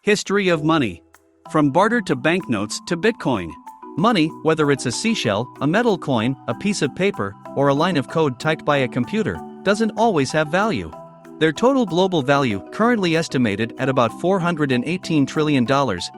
History of money. From barter to banknotes to Bitcoin. Money, whether it's a seashell, a metal coin, a piece of paper, or a line of code typed by a computer, doesn't always have value. Their total global value, currently estimated at about $418 trillion,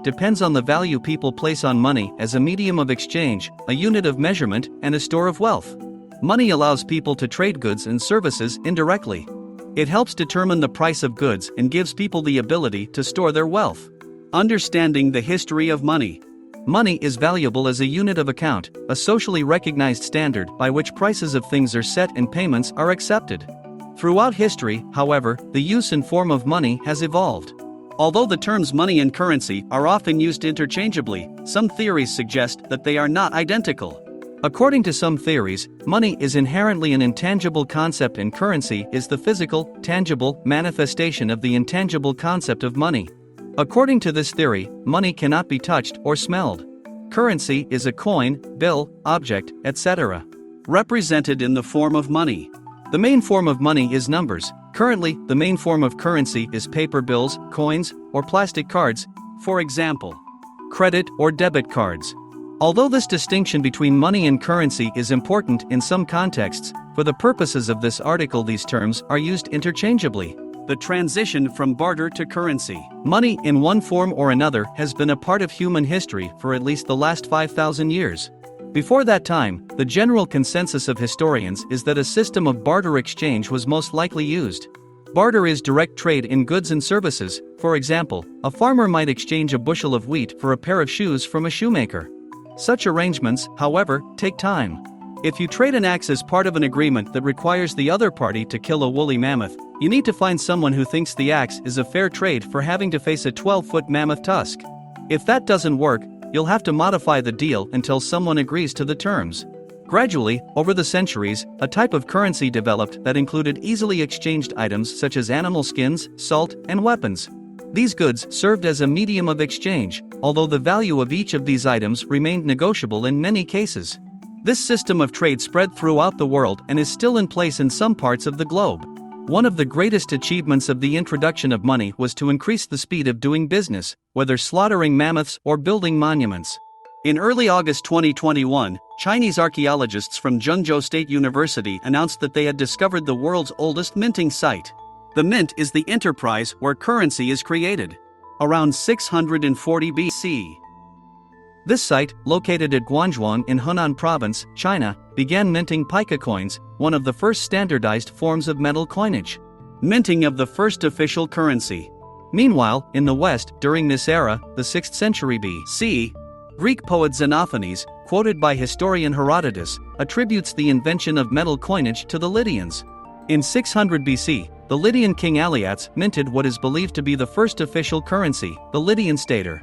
depends on the value people place on money as a medium of exchange, a unit of measurement, and a store of wealth. Money allows people to trade goods and services indirectly. It helps determine the price of goods and gives people the ability to store their wealth. Understanding the history of money. Money is valuable as a unit of account, a socially recognized standard by which prices of things are set and payments are accepted. Throughout history, however, the use and form of money has evolved. Although the terms money and currency are often used interchangeably, some theories suggest that they are not identical. According to some theories, money is inherently an intangible concept and currency is the physical, tangible manifestation of the intangible concept of money. According to this theory, money cannot be touched or smelled. Currency is a coin, bill, object, etc. represented in the form of money. The main form of money is numbers. Currently, the main form of currency is paper bills, coins, or plastic cards, for example, credit or debit cards. Although this distinction between money and currency is important in some contexts, for the purposes of this article these terms are used interchangeably. The transition from barter to currency. Money in one form or another has been a part of human history for at least the last 5,000 years. Before that time, the general consensus of historians is that a system of barter exchange was most likely used. Barter is direct trade in goods and services. For example, a farmer might exchange a bushel of wheat for a pair of shoes from a shoemaker. Such arrangements, however, take time. If you trade an axe as part of an agreement that requires the other party to kill a woolly mammoth, you need to find someone who thinks the axe is a fair trade for having to face a 12-foot mammoth tusk. If that doesn't work, you'll have to modify the deal until someone agrees to the terms. Gradually, over the centuries, a type of currency developed that included easily exchanged items such as animal skins, salt, and weapons. These goods served as a medium of exchange, although the value of each of these items remained negotiable in many cases. This system of trade spread throughout the world and is still in place in some parts of the globe. One of the greatest achievements of the introduction of money was to increase the speed of doing business, whether slaughtering mammoths or building monuments. In early August 2021, Chinese archaeologists from Zhengzhou State University announced that they had discovered the world's oldest minting site. The mint is the enterprise where currency is created. Around 640 BC. This site, located at Guangzhou in Hunan Province, China, began minting pica coins, one of the first standardized forms of metal coinage. Minting of the first official currency. Meanwhile, in the West, during this era, the 6th century BC, Greek poet Xenophanes, quoted by historian Herodotus, attributes the invention of metal coinage to the Lydians. In 600 BC, the Lydian king Aliates minted what is believed to be the first official currency, the Lydian stater.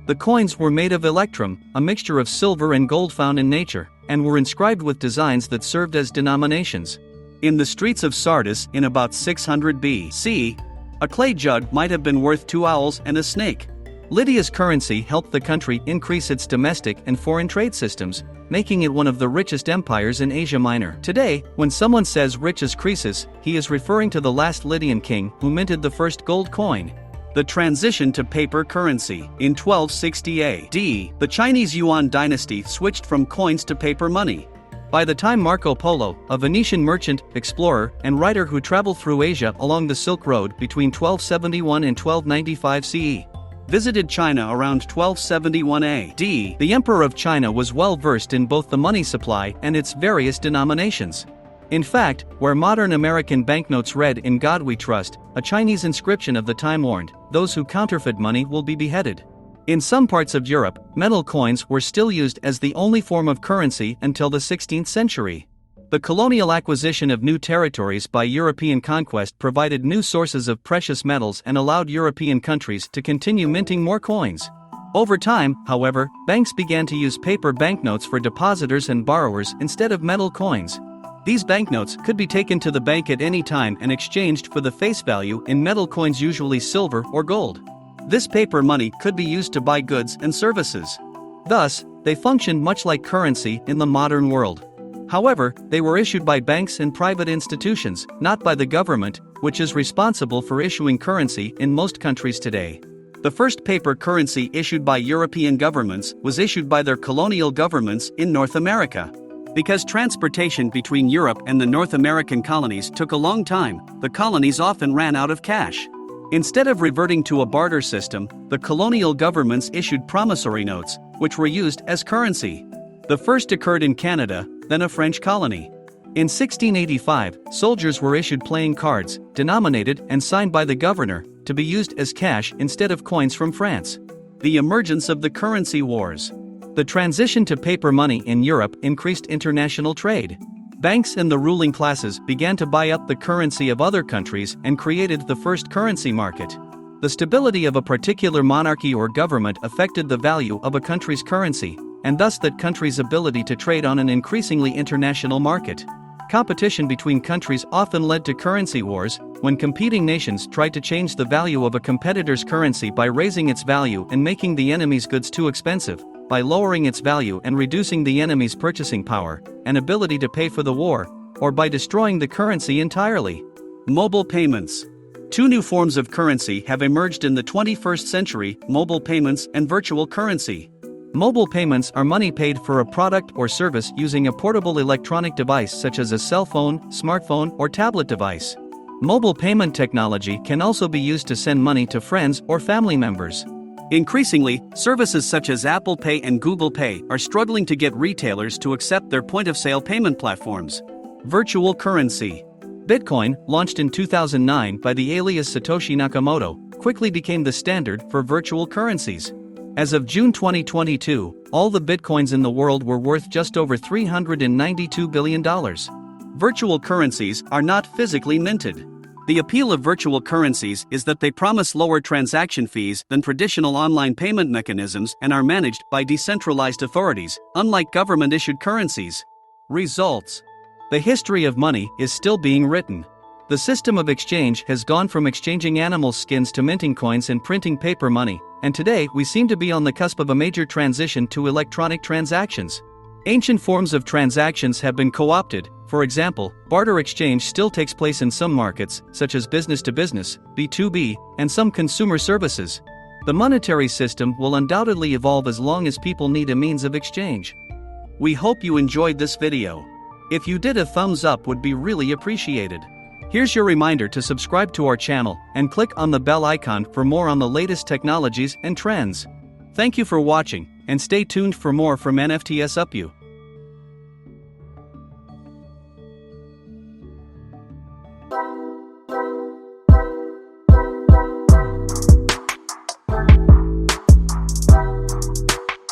The coins were made of electrum, a mixture of silver and gold found in nature, and were inscribed with designs that served as denominations. In the streets of Sardis in about 600 BC, a clay jug might have been worth 2 owls and a snake. Lydia's currency helped the country increase its domestic and foreign trade systems, making it one of the richest empires in Asia Minor. Today, when someone says rich as Croesus, he is referring to the last Lydian king who minted the first gold coin. The transition to paper currency. In 1260 AD, the Chinese Yuan dynasty switched from coins to paper money. By the time Marco Polo, a Venetian merchant, explorer, and writer who traveled through Asia along the Silk Road between 1271 and 1295 CE, visited China around 1271 AD, the Emperor of China was well versed in both the money supply and its various denominations. In fact, where modern American banknotes read "In God We Trust," a Chinese inscription of the time warned, "Those who counterfeit money will be beheaded." In some parts of Europe, metal coins were still used as the only form of currency until the 16th century. The colonial acquisition of new territories by European conquest provided new sources of precious metals and allowed European countries to continue minting more coins. Over time, however, banks began to use paper banknotes for depositors and borrowers instead of metal coins. These banknotes could be taken to the bank at any time and exchanged for the face value in metal coins, usually silver or gold. This paper money could be used to buy goods and services. Thus, they functioned much like currency in the modern world. However, they were issued by banks and private institutions, not by the government, which is responsible for issuing currency in most countries today. The first paper currency issued by European governments was issued by their colonial governments in North America. Because transportation between Europe and the North American colonies took a long time, the colonies often ran out of cash. Instead of reverting to a barter system, the colonial governments issued promissory notes, which were used as currency. The first occurred in Canada, then a French colony. In 1685, soldiers were issued playing cards, denominated and signed by the governor, to be used as cash instead of coins from France. The emergence of the currency wars. The transition to paper money in Europe increased international trade. Banks and the ruling classes began to buy up the currency of other countries and created the first currency market. The stability of a particular monarchy or government affected the value of a country's currency, and thus that country's ability to trade on an increasingly international market. Competition between countries often led to currency wars, when competing nations tried to change the value of a competitor's currency by raising its value and making the enemy's goods too expensive, by lowering its value and reducing the enemy's purchasing power and ability to pay for the war, or by destroying the currency entirely. Mobile payments. Two new forms of currency have emerged in the 21st century: mobile payments and virtual currency. Mobile payments are money paid for a product or service using a portable electronic device such as a cell phone, smartphone, or tablet device. Mobile payment technology can also be used to send money to friends or family members. Increasingly, services such as Apple Pay and Google Pay are struggling to get retailers to accept their point-of-sale payment platforms. Virtual currency. Bitcoin, launched in 2009 by the alias Satoshi Nakamoto, quickly became the standard for virtual currencies. As of June 2022, all the bitcoins in the world were worth just over $392 billion. Virtual currencies are not physically minted. The appeal of virtual currencies is that they promise lower transaction fees than traditional online payment mechanisms and are managed by decentralized authorities, unlike government-issued currencies. Results. The history of money is still being written. The system of exchange has gone from exchanging animal skins to minting coins and printing paper money, and today we seem to be on the cusp of a major transition to electronic transactions. Ancient forms of transactions have been co-opted. For example, barter exchange still takes place in some markets, such as business-to-business, B2B, and some consumer services. The monetary system will undoubtedly evolve as long as people need a means of exchange. We hope you enjoyed this video. If you did, a thumbs up would be really appreciated. Here's your reminder to subscribe to our channel and click on the bell icon for more on the latest technologies and trends. Thank you for watching, and stay tuned for more from NFTS UP.